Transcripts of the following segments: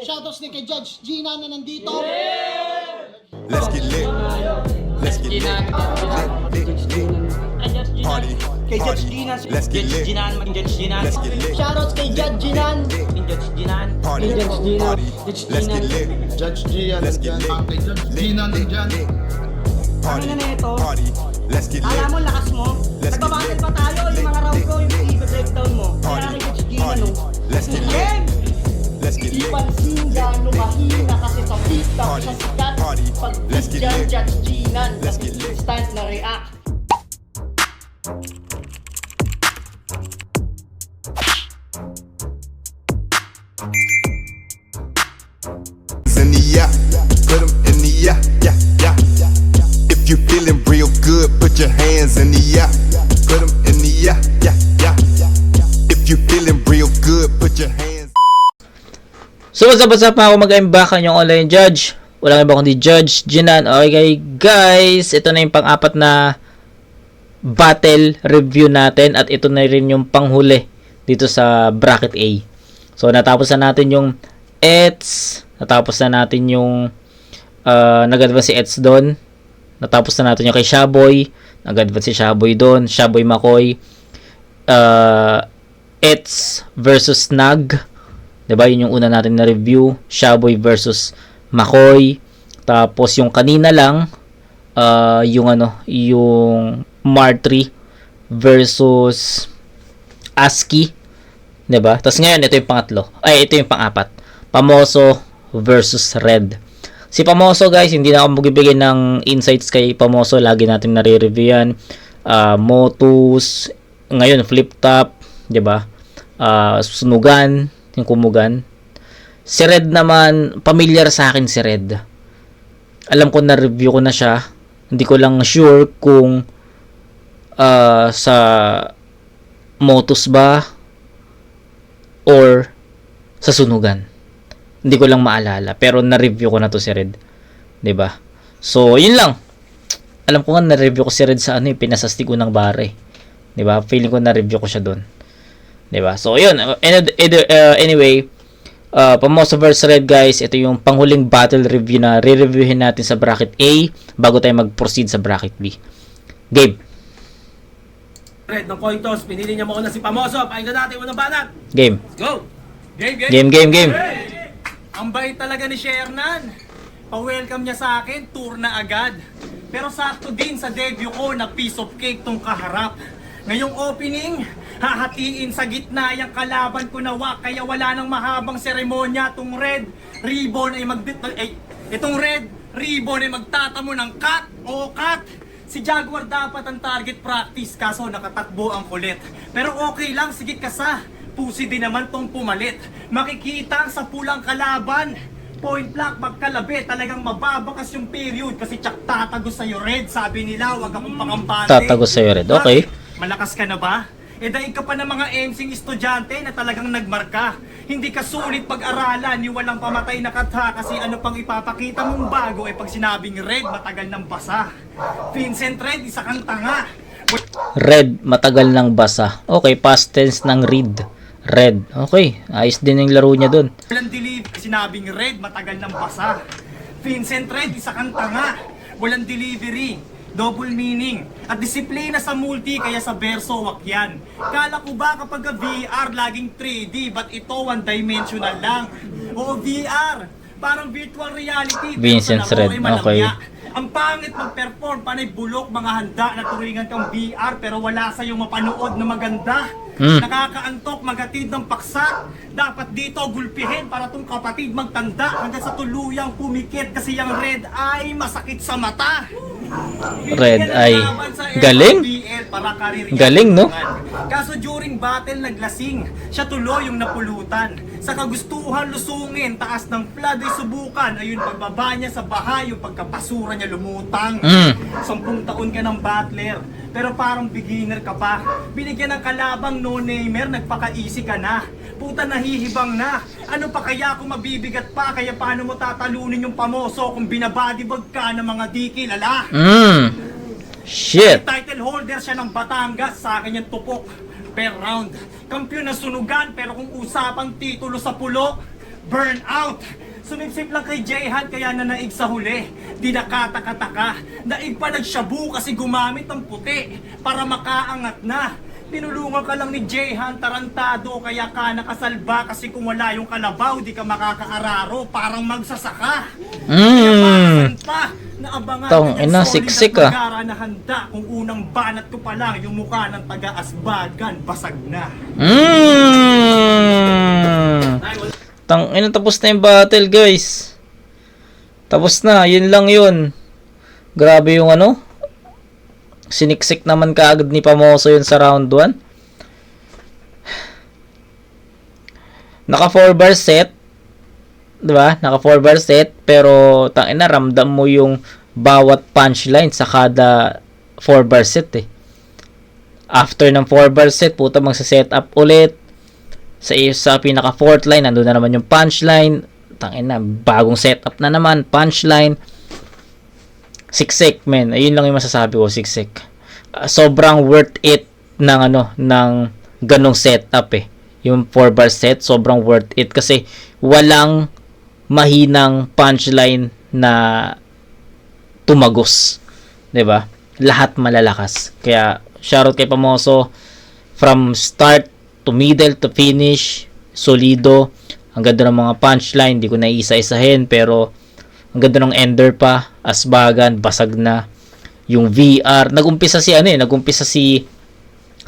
Shoutouts din kay Judge Gina na nandito. Let's get lit. Let's get lit. Party. Kay Judge Gina. Let's get lit. Let's get lit. Shoutouts kay Judge Ginan. Party. Party. Let's get lit. Judge Gian. Let's get lit. Gina nandyan. Party. Ano na ito? Party. Let's get lit. Alam mo, lakas mo. Let's get Nagbabattle lit. pa tayo. Yung mga round ko, yung i-breakdown mo. Kaya Party. kay Judge Gina, Party. no? Let's get lit. Game! Let's get Di lit. pansin gano'ng mahina kasi sa TikTok Party. sa sikat. Party. Pag Let's get dyan, lit. Judge Ginan. Let's get lit. Instant na react. In the yeah, put 'em in the yeah, yeah, yeah. If you feeling real good, put your hands in the yeah, put 'em in the yeah, yeah, yeah. If you feeling real good, put your hands. So what's up mga mag-aimbakan yung online judge. Walang iba kundi Judge Ginan. Okay guys, ito na yung pang-apat na battle review natin at ito na rin yung panghuli dito sa bracket A. So natapos na natin yung ETS, natapos na natin yung nag-advance si ETS doon, natapos na natin yung kay Shaboy, nag-advance si Shaboy doon, Shaboy Makoy, ETS versus Nag. Diba? Yun yung una natin na review. Shaboy versus Makoy. Tapos yung kanina lang, yung Martree versus ASCII. Diba? Tapos ngayon, ito yung pangatlo. Ay, ito yung pang-apat. Pamoso versus Red. Si Pamoso, guys, hindi na ako magbibigay ng insights kay Pamoso. Lagi natin nare-review yan. Motus. Ngayon, flip top. Diba? Sunugan. Yung kumugan. Si Red naman, familiar sa akin si Red. Alam ko, na-review ko na siya. Hindi ko lang sure kung sa Motus ba or sa Sunugan. Hindi ko lang maalala. Pero na-review ko na to si Red. 'Di ba? So, yun lang. Alam ko nga na-review ko si Red sa pinasasti ko ng bare. 'Di ba? Feeling ko na-review ko siya doon. 'Di ba? So, yun. Anyway, Pamoso vs Red, guys. Ito yung panghuling battle review na re-reviewin natin sa bracket A bago tayo mag-proceed sa bracket B. Game. Red ng coin toss, pinili niya muna si Pamoso. Pakinggan natin unang banat. Game. Let's go! Game! Game. Ang bait talaga ni Shernan. Pa-welcome niya sa akin, tour na agad. Pero sakto din sa debut ko na piece of cake tong kaharap. Ngayong opening, hahatiin sa gitna yung kalaban ko nawa, kaya wala nang mahabang seremonya. Itong red ribbon ay magtatamo ng cut o cut. Si Jaguar dapat ang target practice, kaso nakatakbo ang kulit. Pero okay lang, sige kasa. Pusi din naman tong pumalit. Makikita sa pulang kalaban. Point blank magkalabi, talagang mababakas yung period kasi tsak tatagos sa'yo Red. Sabi nila, wag akong pakampante. Tatagos sa'yo, Red. Okay. Malakas ka na ba? Daig ka pa ng mga MCing estudyante na talagang nagmarka. Hindi ka sulit pag-aralan, ni walang pamatay na katha kasi ano pang ipapakita mong bago pag sinabing Red, matagal ng basa. Vincent Red, isa kang tanga. Red, matagal ng basa. Okay, past tense ng read. Red. Okay, ayos din yung laro niya dun. Walang delivery, sinabing Red, matagal ng basa. Vincent Red, isa kang tanga. Walang delivery. Double meaning. At disiplina sa multi kaya sa verso wak yan. Kala ko ba kapag VR laging 3D but ito one-dimensional lang. O VR, parang virtual reality. Vincent Red, okay. Ang pangit mag-perform, panay bulok, mga handa na turingan kang VR pero wala sa'yo mapanood na maganda. Nakakaantok, magatid ng paksa. Dapat dito gulpihin para tong kapatid magtanda hanggang sa tuluyang pumikit kasi yung Red ay masakit sa mata. Red ay galing. Galing, no? Kaso during battle naglasing, siya tuloy yung napulutan. Sa kagustuhan lusungin, taas ng flood ay subukan. Ayun, pagbaba niya sa baha, yung pagkapasura niya lumutang. 10 taon ka ng battler, pero parang beginner ka pa. Binigyan ng kalabang no-namer, nagpaka-easy ka na. Puta, nahihibang na. Ano pa kaya kung mabibigat pa? Kaya paano mo tatalunin yung Pamoso kung binabadibag ka ng mga di kilala? Shit. Title holder siya ng Batangas, sa akin yung tupok per round. Kampiyon na sunugan, pero kung usapang titulo sa pulo, Burnout! Sumipsip lang kay Jayhan kaya nanaig sa huli. Di nakataka-taka. Naig pa nagsyabu kasi gumamit ng puti para makaangat na. Tinulungan ka lang ni Jayhan, tarantado, kaya ka nakasalba kasi kung wala yung kalabaw, di ka makakaararo, parang magsasaka. Kaya pasan pa, naabangan Tong, ka niyang ina, solid siksik, at ah. magara na handa. Kung unang banat ko pa lang, yung mukha ng taga-asbagan, basag na. Tang ina, tapos na yung battle, guys. Tapos na, yun lang yun. Grabe yung ano. Siniksik naman kaagad ni Pamoso yun sa round 1. Naka 4 bar set. 'Di ba? Naka 4 bar set, pero tang ina, ramdam mo yung bawat punchline sa kada 4 bar set eh. After ng 4 bar set, puta magse-set up ulit. Sa pinaka fourth line, nandun na naman yung punchline. Tangina, bagong setup na naman, punchline. Siksik, men. Ayun lang yung masasabi ko, siksik. Sobrang worth it ng ng ganong setup eh. Yung 4 bar set, sobrang worth it kasi walang mahinang punchline na tumagos. 'Di ba? Lahat malalakas. Kaya shoutout kay Pamoso, from start to middle to finish, solido. Ang ganda ng mga punchline, hindi ko na isa-isahin, pero ang ganda ng ender pa, asbagan, basag na. Yung VR, nagumpisa si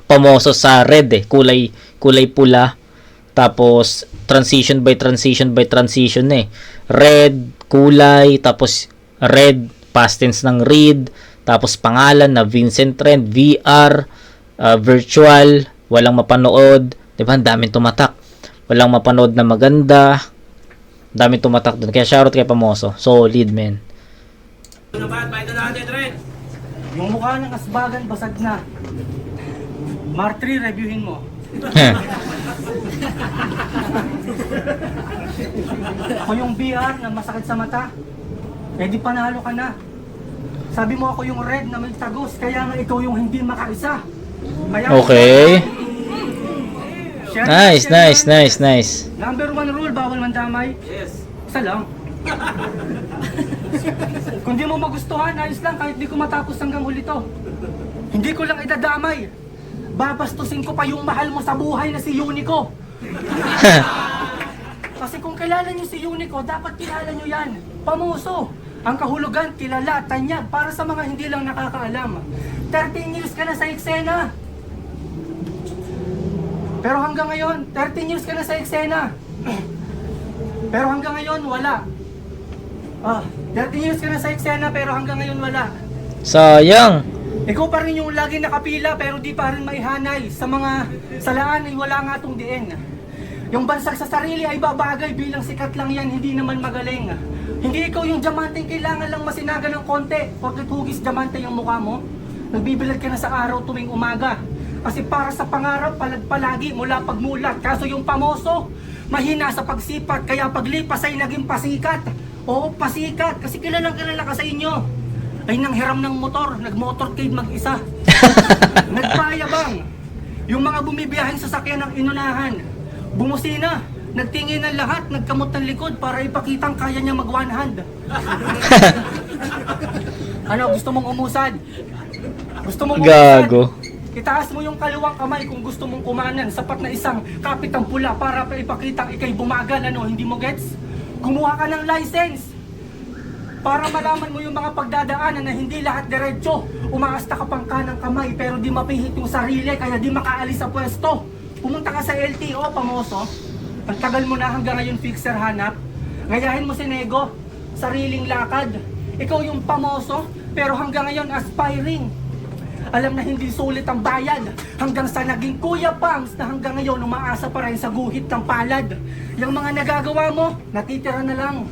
Pamoso sa red eh, kulay pula. Tapos transition by transition eh. Red, kulay, tapos red, past tense ng read, tapos pangalan na Vincent Trend, VR, virtual, walang mapanood, 'di ba? Daming tumatak. Walang mapanood na maganda. Daming tumatak doon. Kaya shoutout kay Pamoso. Solid, men. Yung mukha ng asbagan, basag na. Martri, reviewin mo. Ako yung BR na masakit sa mata. Eh di panalo ka na. Sabi mo ako yung red na may tagos, kaya nga ikaw yung hindi makaisa. Kaya Okay. Share Nice. Number 1 rule, bawal mandamay. Yes. Isa lang. Kung di mo magustuhan, ayos lang kahit di ko matapos hanggang huli to. Hindi ko lang idadamay. Babastusin ko pa yung mahal mo sa buhay na si Unico. Kasi kung kilala nyo si Unico, dapat kilala nyo yan. Pamoso. Ang kahulugan, kilala, tanyag, para sa mga hindi lang nakakaalam. 13 years ka na sa eksena. Pero hanggang ngayon, 13 years ka na sa eksena. Pero hanggang ngayon, wala. 13 years ka na sa eksena, pero hanggang ngayon, wala. Sayang. Ikaw pa rin yung lagi nakapila, pero di pa rin maihanay. Sa mga salaan ay wala nga itong diin. Yung bansag sa sarili ay babagay bilang sikat lang yan, hindi naman magaling. Hindi ikaw yung diamante, kailangan lang masinaga ng konti. Porket hugis diamante yung mukha mo, nagbibilad ka na sa araw tuwing umaga. Kasi para sa pangarap, palagi mula pagmulat. Kaso yung Pamoso, mahina sa pagsipat, kaya paglipas ay naging pasikat. Oo, pasikat, kasi kilalang kilala ka sa inyo. Ay nanghiram ng motor, nag-motorcade mag-isa. Nagpayabang. Yung mga bumibiyaheng sasakyan ng inunahan, bumusina, nagtingin ng lahat, nagkamot ng likod para ipakitang kaya niya mag-one hand. Ano, gusto mong umusad? Gusto mong umusad? Gago. Itaas mo yung kaliwang kamay kung gusto mong kumanan. Sapat na isang kapitang pula para ipakitang ikay bumagal. Ano, hindi mo gets? Kumuha ka ng license para malaman mo yung mga pagdadaanan na hindi lahat diretso. Umaasta ka pang kanang kamay pero di mapihit yung sarili kaya di makaalis sa pwesto. Pumunta ka sa LTO, Pamoso. Ang tagal mo na hanggang ngayon fixer hanap. Ngayahin mo si Nego, sariling lakad. Ikaw yung Pamoso pero hanggang ngayon aspiring. Alam na hindi sulit ang bayad hanggang sa naging Kuya Pangs na hanggang ngayon umaasa pa rin sa guhit ng palad. Yung mga nagagawa mo, natitira na lang.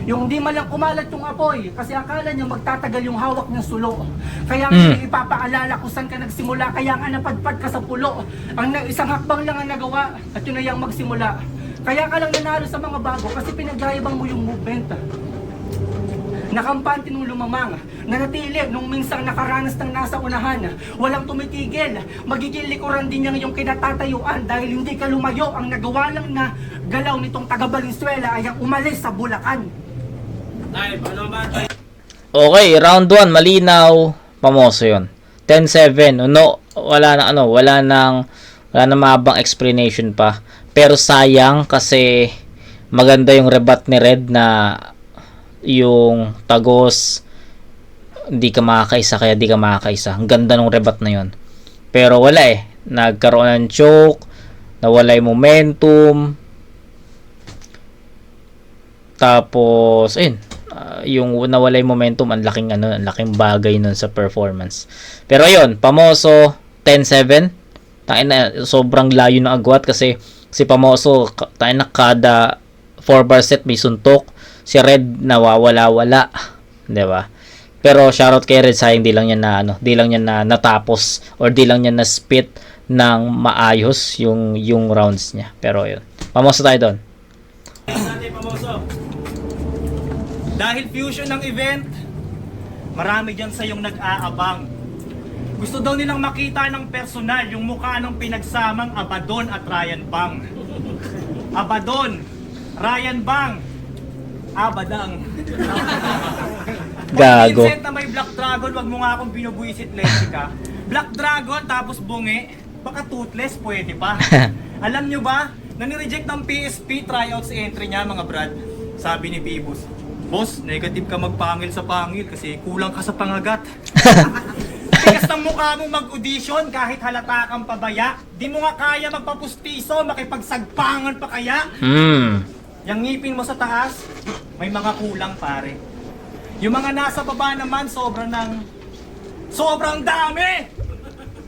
Yung di malang kumalat yung apoy kasi akala niya magtatagal yung hawak ng sulo. Kaya nga ipapaalala kung saan ka nagsimula, kaya nga napadpad ka sa pulo. Ang isang hakbang lang ang nagawa at yun na yung magsimula. Kaya ka lang nanalo sa mga bago kasi pinagyayabang mo yung movement. Nakampante nung lumamang, nanatili nung minsang nakaranas ng nasa unahan. Walang tumitigil, magiging likuran din niya yung kinatatayuan dahil hindi ka lumayo. Ang nagawa lang na galaw nitong taga Valenzuela ay ang umalis sa Bulacan. Okay, round 1, malinaw. Pamoso yun. 10-7. No, wala nang mahabang explanation pa. Pero sayang kasi maganda yung rebat ni Red na yung Tagos hindi ka makakaisa kaya di ka makakaisa. Ang ganda ng rebat na yun. Pero wala nagkaroon ng choke, nawala yung momentum. Tapos yung nawala yung momentum, ang laking bagay nun sa performance. Pero ayun, Pamoso 10-7. Sobrang layo ng agwat kasi si Pamoso kada 4-bar set may suntok. Si Red nawawala-wala, 'di ba? Pero shoutout kay Red, sayang di lang niya na natapos or di lang niya na spit ng maayos yung rounds niya. Pero yun. Pamoso tayo doon. Dahil fusion ng event, marami dyan sa yung nag-aabang. Gusto daw nilang makita ng personal yung mukha ng pinagsamang Abaddon at Ryan Bang. Abaddon, Ryan Bang, Abadang. Gago. Vincent na may Black Dragon, wag mo nga akong binubuisit, Lexika. Black Dragon tapos bungi, baka toothless, pwede pa. Alam nyo ba, na nireject ng PSP tryouts entry niya, mga brad. Sabi ni Pibus, boss, negative ka magpangil sa pangil kasi kulang ka sa pangagat. Tigas ng mukha mong mag-audition kahit halata kang pabaya. Di mo nga kaya magpapustiso, makipagsagpangan pa kaya? Yung ngipin mo sa taas, may mga kulang pare. Yung mga nasa baba naman, sobrang dami!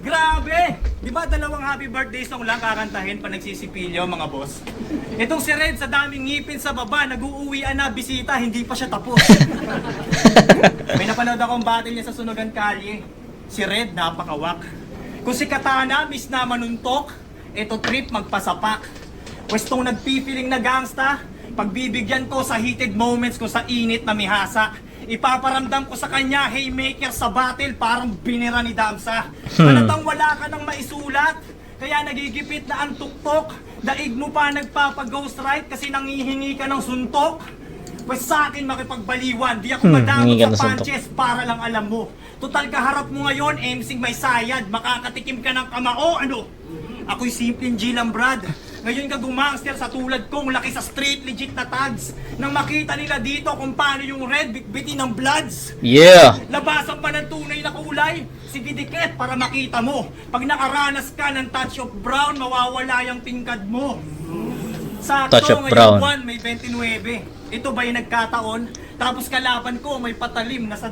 Grabe! Di ba 2 happy birthday song lang kakantahin pa nagsisipilyo, mga boss? Itong si Red sa daming ngipin sa baba, nag-uuwian na bisita, hindi pa siya tapos. May napanood akong battle niya sa Sunugan Kalye. Si Red, napakawak. Kung si Katana, miss na manuntok, ito trip magpasapak. Pwestong nagpipiling na gangsta, pagbibigyan ko sa heated moments ko sa init na mihasa. Ipaparamdam ko sa kanya, haymaker sa battle, parang binira ni Damsa. Halatang wala ka nang maisulat, kaya nagigipit na ang tuktok. Daig mo pa nagpapag-ghost right kasi nangihingi ka ng suntok. Pwes sa akin makipagbaliwan, di ako madamot sa punches para lang alam mo. Total kaharap mo ngayon, MCing may sayad, makakatikim ka ng kamao, ano? Ako'y simpleng G lang, brad. Ngayon ka gumangster sa tulad kong laki sa street, legit na tags. Nang makita nila dito kung paano yung Red bitbitin ng bloods. Yeah. Labasan pa ng tunay na kulay. Sige dikit para makita mo. Pag nakaranas ka ng touch of brown, mawawala yung tingkad mo. Sakto, Touch of ngayon brown. buwan, may 29. Ito ba yung nagkataon? Tapos kalaban ko, may patalim, nasa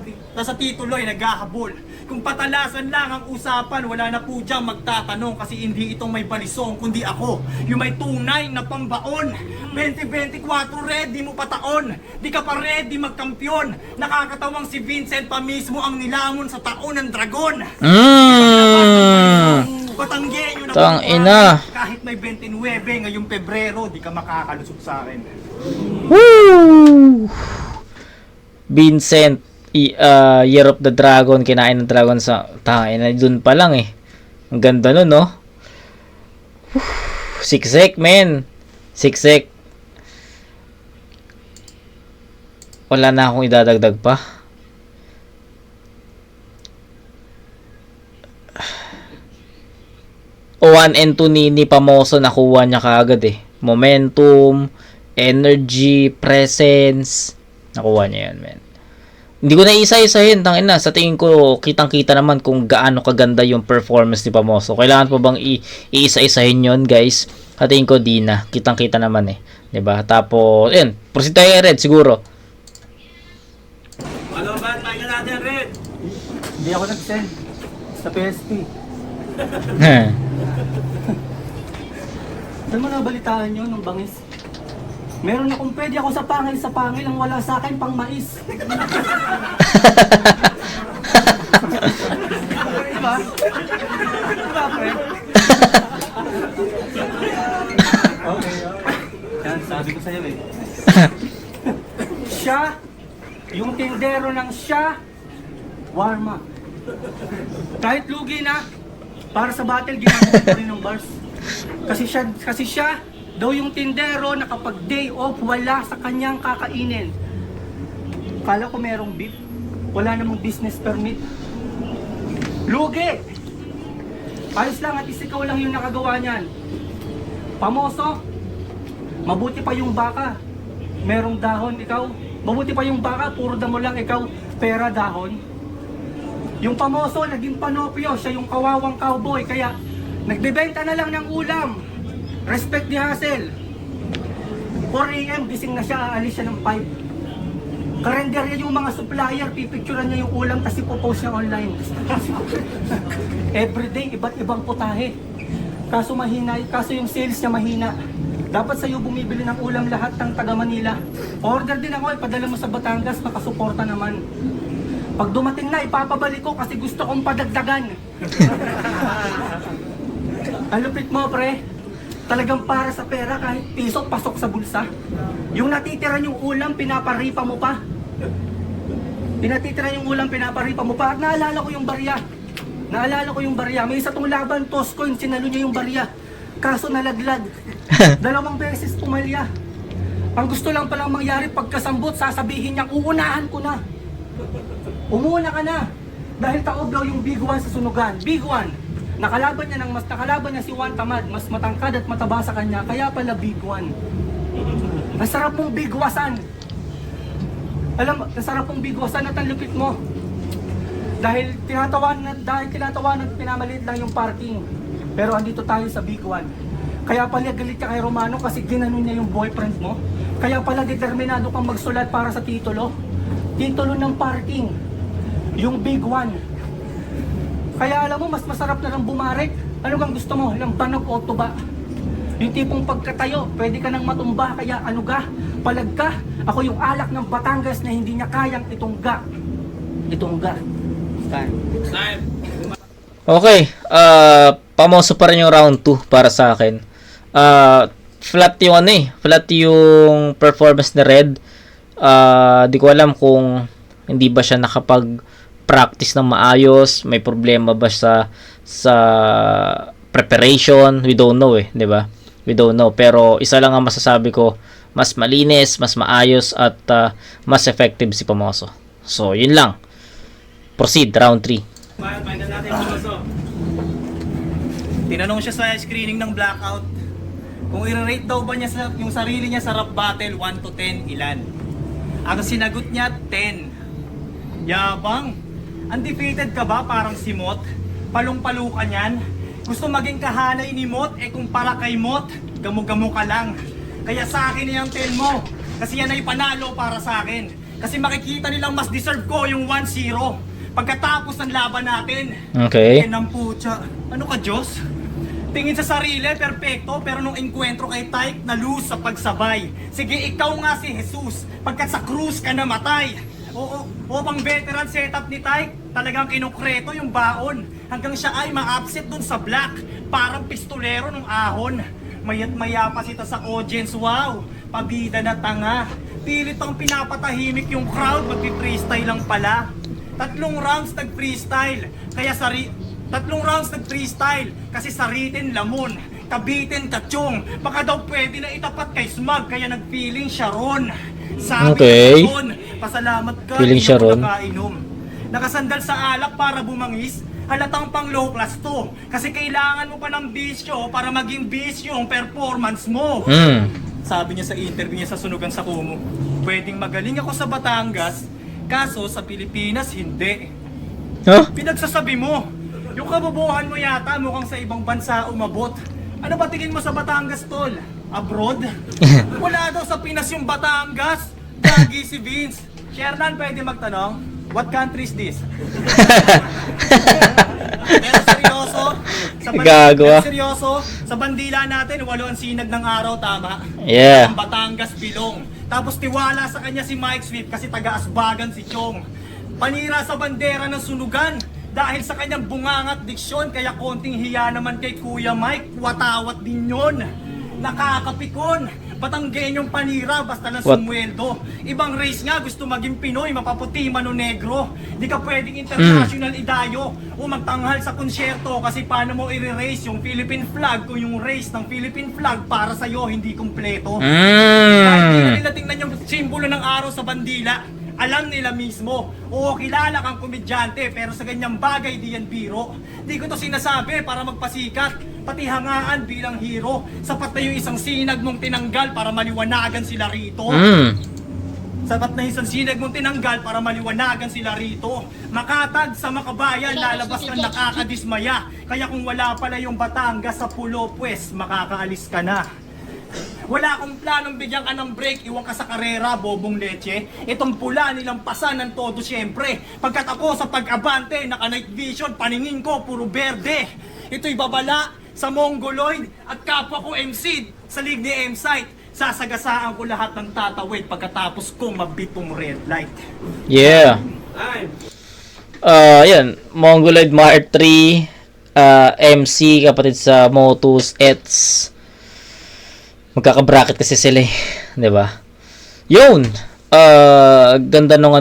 tituloy, naghahabol. Kung patalasan lang ang usapan, wala na po diyang magtatanong kasi hindi itong may balisong, kundi ako, yung may tunay na pambaon. 2024 ready mo pataon, di ka pa ready magkampyon. Nakakatawang si Vincent pa mismo ang nilamon sa taon ng dragon. Batanggenyo na Tang buhay. ina. Kahit may 29 ngayong Pebrero, di ka makakalusot sa akin. Woo! Vincent, Year of the Dragon, kinain ng dragon sa na dun pa lang Ang ganda nun, no? Siksik, men. Siksik. Wala na akong idadagdag pa. O 1 and 2 ni Pamoso, nakuha niya kaagad Momentum, energy, presence. Nakuha niya yan, men. Hindi ko na isa-isahin, tangina. Sa tingin ko, kitang-kita naman kung gaano kaganda yung performance ni Pamoso. Kailangan pa bang iisa-isahin yon, guys? Sa tingin ko, di na. Kitang-kita naman 'Di ba? Tapos, yun. Proceed tayo kay Red, siguro. Ano ba? Tayo natin, Red. Hindi ako nag-send sa PSP. Saan mo nabalitaan yun ng bangis? Meron akong pwede ako sa pangil, ang wala sa akin pang mais. Diba? Diba, pre? Okay. Yan, sabi ko sa'yo Siya Yung tindero ng siya, warma. Kahit lugi na, para sa battle, ginagawa ko rin ng bars. Kasi siya, daw yung tindero na kapag day off, wala sa kanyang kakainin. Kala ko merong beef, wala namang business permit. Lugi! Ayos lang at least ikaw lang yung nakagawa niyan. Pamoso, mabuti pa yung baka, merong dahon ikaw. Mabuti pa yung baka, puro damo lang ikaw, pera dahon. Yung pamoso, naging panopyo, siya yung kawawang cowboy, kaya nagbebenta na lang ng ulam. Respect ni Hassel. 4 AM, gising na siya, aalis siya ng 5. Karender niya yung mga supplier, pipicturean niya yung ulam kasi popost niya online. Everyday, iba't ibang putahe. Kaso yung sales niya mahina. Dapat sa'yo bumibili ng ulam lahat ng taga Manila. Order din ako, ipadala mo sa Batangas, makasuporta naman. Pag dumating na, ipapabalik ko kasi gusto kong padagdagan. Ang lupit mo, pre. Talagang para sa pera, kahit piso, pasok sa bulsa. Yung natitira yung ulam, pinaparipa mo pa. Pinatitira yung ulam, pinaparipa mo pa. At naalala ko yung barya. May isa tong laban, Toscoin, sinalo niya yung barya. Kaso nalaglag. 2 beses pumalya. Ang gusto lang palang mangyari, pagkasambot, sasabihin niya, uunahan ko na. Umuna ka na. Dahil taob yung Big One sa sunugan. Big One. Nakalaban niya si Juan Tamad, mas matangkad at mataba sa kanya, kaya pala Big One. Nasarap mong bigwasan. Nasarap mong bigwasan at ang lupit mo. Dahil tinatawanan at pinamaliit lang yung parking. Pero andito tayo sa Big One. Kaya pala galit ka kay Romano kasi ginanon niya yung boyfriend mo. Kaya pala determinado kang magsulat para sa titulo. Titulo ng parking. Yung Big One. Kaya alam mo, mas masarap na lang bumarek. Ano kang gusto mo? Lang banog o tuba? Yung tipong pagkatayo, pwede ka nang matumba. Kaya ano ka? Palag ka? Ako yung alak ng Batangas na hindi niya kayang itungga. Time. Okay, pamoso pa rin yung round 2 para sa akin. Flat yung performance ni Red. Di ko alam kung hindi ba siya nakapag-practice ng maayos, may problema ba sa preparation, we don't know di ba? We don't know, pero isa lang ang masasabi ko, mas malinis, mas maayos at mas effective si Pamoso. So, yun lang. Proceed, round 3. Find natin Pamoso. Tinanong siya sa screening ng Blackout kung i-rate daw ba niya yung sarili niya sa rap battle 1 to 10 ilan. Ang sinagot niya 10. Yabang, undefeated ka ba parang si Mot? Palong-palo ka niyan? Gusto maging kahanay ni Mot? Kung para kay Mot, gamo-gamo ka lang. Kaya sa akin yung 10 mo. Kasi yan ay panalo para sa akin. Kasi makikita nilang mas deserve ko yung 1-0 pagkatapos ng laban natin. Okay. Yan ang putya. Ano ka, Diyos? Tingin sa sarili, perfecto, pero nung enkwentro kay Tyke, na-lose sa pagsabay. Sige, ikaw nga si Jesus, pagkat sa krus ka namatay. Oo, pang veteran setup ni Tyke, talagang kinukreto yung baon. Hanggang siya ay ma-upset dun sa black, parang pistolero nung ahon. Mayat maya pa sita sa audience, wow, pabida na tanga. Pilit pang pinapatahimik yung crowd, magpi-freestyle lang pala. 3 rounds nag-freestyle, kasi saritin lamon, kabitin kachong, baka daw pwede na itapat kay Smug, kaya nag-feeling siya ron. Sabi Okay. niya ron, pasalamat ka, Feeling siya ron. nakainom. Nakasandal sa alak para bumangis, halatang pang low class to, kasi kailangan mo pa ng bisyo para maging bisyo ang performance mo. Sabi niya sa interview niya sa Sunugan sa Kumu, pwedeng magaling ako sa Batangas, kaso sa Pilipinas hindi. Huh? Pinagsasabi mo, yung kabobohan mo yata mukhang sa ibang bansa umabot. Ano ba tingin mo sa Batangas, tol? Abroad? Wala daw sa Pinas yung Batangas. Gagi si Vince. Shernan, pwede magtanong, what country is this? Pero seryoso, sa bandila natin, 8 ang sinag ng araw, tama? Yeah. Ang Batangas bilong. Tapos tiwala sa kanya si Mike Swift kasi taga-Asbagan si Chong. Panira sa bandera ng Sunugan dahil sa kanyang bungangat diksyon, kaya konting hiya naman kay Kuya Mike, watawat din yun. nakakapikon. Batanggenyong panira basta na What? sumweldo. Ibang race nga gusto maging Pinoy, mapaputi, manonegro. Di ka pwedeng international idayo o magtanghal sa konsyerto kasi paano mo i-race yung Philippine flag kung yung race ng Philippine flag para sa'yo hindi kumpleto. Kahit hindi na nila tingnan yung simbolo ng araw sa bandila, alam nila mismo. Oo, kilala kang komedyante, pero sa ganyang bagay di yan biro. Di ko to sinasabi para magpasikat, pati hangaan bilang hero. Sapat na yung isang sinag mong tinanggal para maliwanagan sila rito. Sapat na isang sinag mong tinanggal para maliwanagan sila rito. Makatag sa makabayan, lalabas kang nakakadismaya. Kaya kung wala pala yung Batangas sa pulo, pues makakaalis ka na. Wala akong planong bigyan ka ng break, iwan ka sa karera, bobong leche. Itong pula nilang pasan ng todo syempre. Pagkat ako sa pag-abante, naka-night vision, paningin ko puro berde. Ito'y babala sa Mongoloid at kapwa ko MC sa league ni M-Site. Sasagasaan ko lahat ng tatawid pagkatapos kong mabitong red light. Yeah. Yan. Mongoloid Mark 3, MC, kapatid sa Motus, Ets. Magkaka-bracket kasi sila eh. 'Di ba? Yun. Ganda nung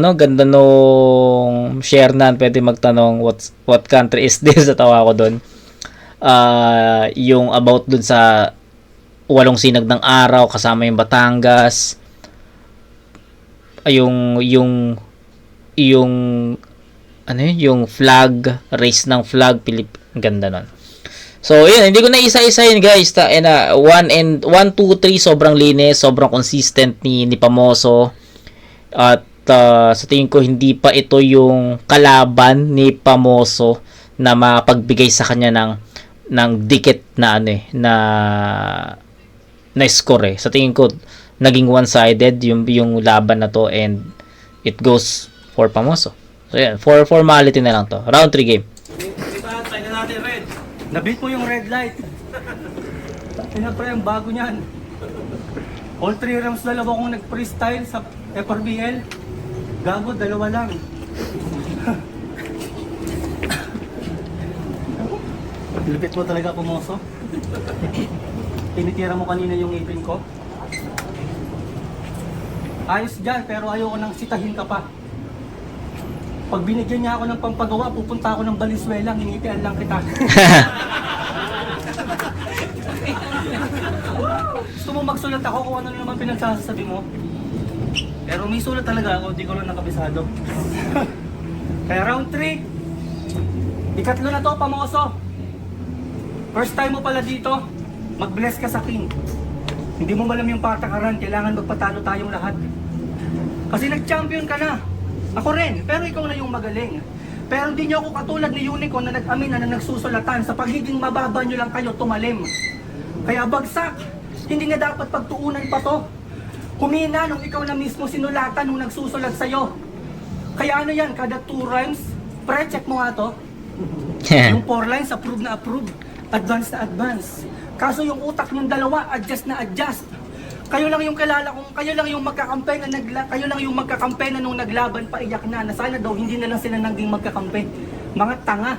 share na, pwede magtanong what country is this, natawa ko doon. Yung about dun sa walong sinag ng araw kasama yung Batangas. Yung ano yun, yung flag, race ng flag, ganda nun. So, yun, hindi ko na isa-isa yun, guys. 1, 2, 3, sobrang linis, sobrang consistent ni Pamoso. At sa tingin ko, hindi pa ito yung kalaban ni Pamoso na mapagbigay sa kanya ng dikit na na score eh. Sa tingin ko, naging one-sided yung laban na to, and it goes for Pamoso. So, yan, for formality na lang to. Round 3 game. Nabit mo yung red light. Tingnan pre, ang bago niyan. All 3 rounds dalawa kong nag-freestyle sa FRBL. Gago, dalawa lang. Lupit mo talaga, Pumoso. Tinitira mo kanina yung ipin ko. Ayos dyan, pero ayoko nang sitahin ka pa. Pag binigyan niya ako ng pampagawa, pupunta ako ng Valenzuela, ngingitian lang kita. Gusto mo magsulat ako kung ano naman pinagsasabi mo? Pero may sulat talaga ako, di ko lang nakabisado. Kaya round 3, ikatlo na to, Pamoso. First time mo pala dito, mag-bless ka sa king. Hindi mo malam yung patakaran, kailangan magpatalo tayong lahat. Kasi nag-champion ka na. Ako rin, pero ikaw na yung magaling. Pero hindi nyo ako katulad ni Unicorn na nag-amin na nagsusulatan. Sa pagiging mababa nyo lang kayo tumalim. Kaya bagsak, hindi nga dapat pagtuunan pa to. Humina nung ikaw na mismo sinulatan nung nagsusulat sa'yo. Kaya ano yan, kada 2 rhymes, pre-check mo nga to. Yung 4 lines, approve na approve. Advance na advance. Kaso yung utak ng dalawa, adjust na adjust. Kayo lang yung kilala kong, kayo lang yung magkakampe na nung naglaban paiyak na sana daw hindi na lang sila naging magkakampe. Mga tanga.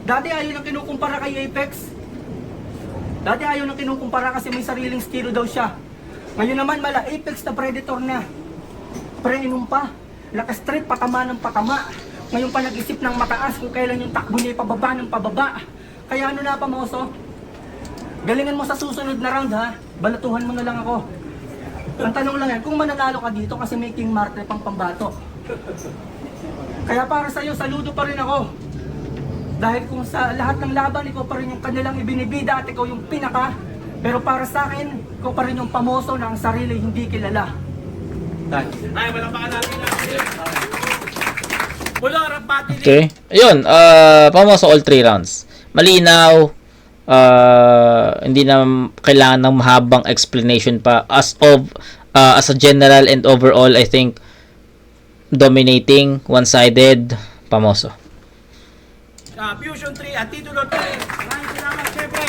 Dati ayaw nang kinukumpara kay Apex. Dati ayaw nang kinukumpara kasi may sariling skill daw siya. Ngayon naman mala Apex na predator na. Pre-inom pa. Lakas straight patama ng patama. Ngayon pa nag-isip ng mataas kung kailan yung takbo niya pababa ng pababa. Kaya ano na, Pamoso? Galingan mo sa susunod na round ha. Balatuhan mo na lang ako. Ang tanong lang yan, kung mananalo ka dito kasi may King Marte pang pambato. Kaya para sa'yo, saludo pa rin ako. Dahil kung sa lahat ng laban, ikaw pa rin yung kanilang ibinibida at ikaw yung pinaka. Pero para sa akin, ikaw pa rin yung Pamoso na ang sarili hindi kilala. Ay, walang baka natin lang. Mula, Rapati. Okay. Ayun, Pamoso all 3 rounds. Malinaw. Hindi na kailangan ng mahabang explanation pa as a general and overall. I think dominating, one-sided, Pamoso. Fusion 3 at Titulo 3. Maraming salamat, syempre.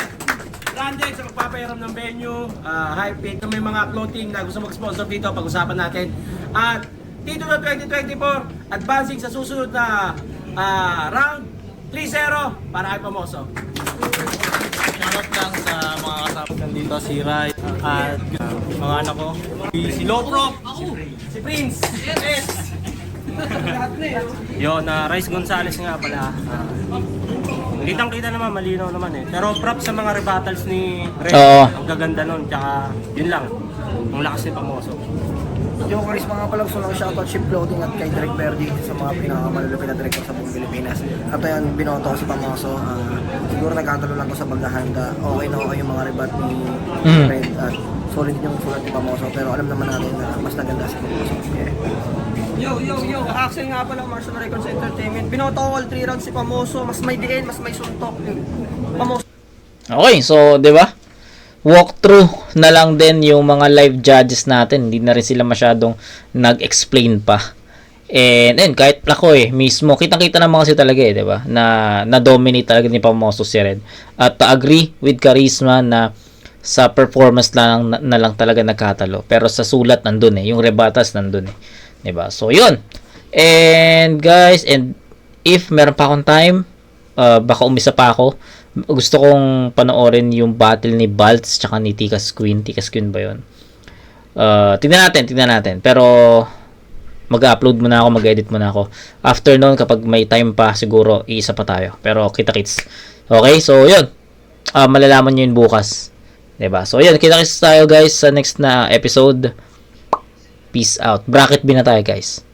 Randex sa magpapayaram ng venue, Hypeit, may mga clothing na gusto mag-sponsor dito, pag-usapan natin. At Titulo 2024, advancing sa susunod na round 3-0 para kay Pamoso. Shoutout lang sa mga kasama Nandito si Rai at mga anak ko. Si Lopro, si Prince, yes! Yun, Rice Gonzalez nga pala. Kitang-kita naman, malinaw naman eh. Pero props sa mga rebuttals ni Red. Oo. Ang gaganda nun, tsaka yun lang. Ang lakas ni Pamoso. Yung Charisma nga pala gusto lang shoutout Ship Clothing at kay Direk Verdi sa mga pinakamalulupit na director sa buong Pilipinas. At ayun, binoto ko si Pamoso. Siguro nagkatalo lang ko sa paghahanda. Okay na okay yung mga rebat ni Red at solid yung sulat ni Pamoso. Pero alam naman natin na mas naganda si Pamoso. Yeah. Yo, Axel nga pala, Martial Records Entertainment. Binoto ko all 3 rounds si Pamoso. Mas may diin, mas may suntok. Pamoso. Okay, so 'di ba? Walkthrough na lang din yung mga live judges natin. Hindi na rin sila masyadong nag-explain pa. And kahit Plakoy mismo, kitang-kita naman kasi talaga eh, 'di ba? Na dominate talaga ni Pamoso si Red. At agree with Charisma na sa performance na lang talaga nagkatalo. Pero sa sulat nandun eh, yung rebatas nandun eh. 'Di ba? So 'yun. And guys, and if meron pa akong time, baka umisa pa ako. Gusto kong panoorin yung battle ni Baltz tsaka ni Tikas Queen. Tikas Queen ba yun? Tingnan natin. Pero mag-upload muna ako, mag-edit muna ako. After noon, kapag may time pa, siguro iisa pa tayo. Pero kita-kits. Okay, so yun. Malalaman nyo yun bukas. Diba? So yun, kita-kits tayo guys sa next na episode. Peace out. Bracket B na tayo guys.